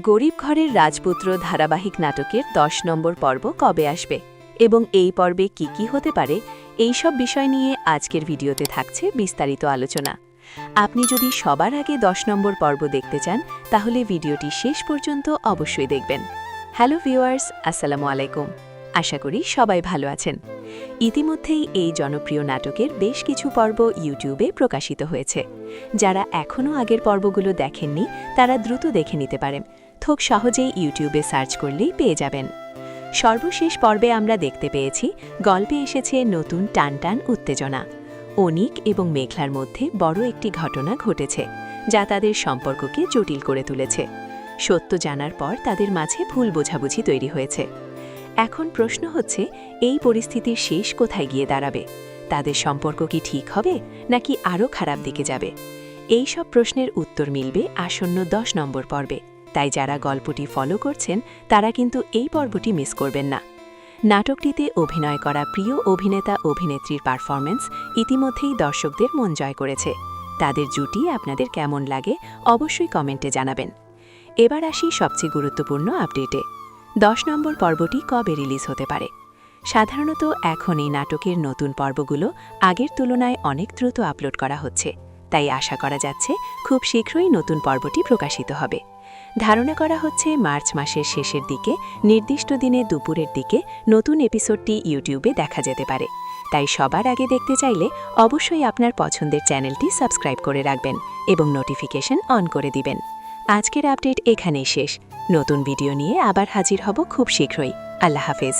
গরিব ঘরের রাজপুত্র ধারাবাহিক নাটকের ১০ নম্বর পর্ব কবে আসবে এবং এই পর্বে কি কি হতে পারে এই সব বিষয় নিয়ে আজকের ভিডিওতে থাকছে বিস্তারিত আলোচনা। আপনি যদি সবার আগে ১০ নম্বর পর্ব দেখতে চান তাহলে ভিডিওটি শেষ পর্যন্ত অবশ্যই দেখবেন। হ্যালো ভিউয়ার্স, আসসালামু আলাইকুম। আশা করি সবাই ভালো আছেন। ইতিমধ্যেই এই জনপ্রিয় নাটকের বেশ কিছু পর্ব ইউটিউবে প্রকাশিত হয়েছে। যারা এখনও আগের পর্বগুলো দেখেননি তারা দ্রুত দেখে নিতে পারেন। খুব সহজেই ইউটিউবে সার্চ করলেই পেয়ে যাবেন। সর্বশেষ পর্বে আমরা দেখতে পেয়েছি গল্পে এসেছে নতুন টানটান উত্তেজনা। অনিক এবং মেঘলার মধ্যে বড় একটি ঘটনা ঘটেছে যা তাদের সম্পর্ককে জটিল করে তুলেছে। সত্য জানার পর তাদের মাঝে ভুল বোঝাবুঝি তৈরি হয়েছে। এখন প্রশ্ন হচ্ছে, এই পরিস্থিতির শেষ কোথায় গিয়ে দাঁড়াবে? তাদের সম্পর্ক কি ঠিক হবে নাকি আরও খারাপ দিকে যাবে? এই সব প্রশ্নের উত্তর মিলবে আসন্ন ১০ নম্বর পর্বে। তাই যারা গল্পটি ফলো করছেন তারা কিন্তু এই পর্বটি মিস করবেন না। নাটকটিতে অভিনয় করা প্রিয় অভিনেতা অভিনেত্রীর পারফরম্যান্স ইতিমধ্যেই দর্শকদের মন জয় করেছে। তাদের জুটি আপনাদের কেমন লাগে অবশ্যই কমেন্টে জানাবেন। এবার আসি সবচেয়ে গুরুত্বপূর্ণ আপডেটে। ১০ নম্বর পর্বটি কবে রিলিজ হতে পারে? সাধারণত এখন এই নাটকের নতুন পর্বগুলো আগের তুলনায় অনেক দ্রুত আপলোড করা হচ্ছে, তাই আশা করা যাচ্ছে খুব শীঘ্রই নতুন পর্বটি প্রকাশিত হবে। ধারণা করা হচ্ছে মার্চ মাসের শেষের দিকে নির্দিষ্ট দিনে দুপুরের দিকে নতুন এপিসোডটি ইউটিউবে দেখা যেতে পারে। তাই সবার আগে দেখতে চাইলে অবশ্যই আপনার পছন্দের চ্যানেলটি সাবস্ক্রাইব করে রাখবেন এবং নোটিফিকেশন অন করে দিবেন। আজকের আপডেট এখানেই শেষ। নতুন ভিডিও নিয়ে আবার হাজির হব খুব শীঘ্রই। আল্লাহ হাফেজ।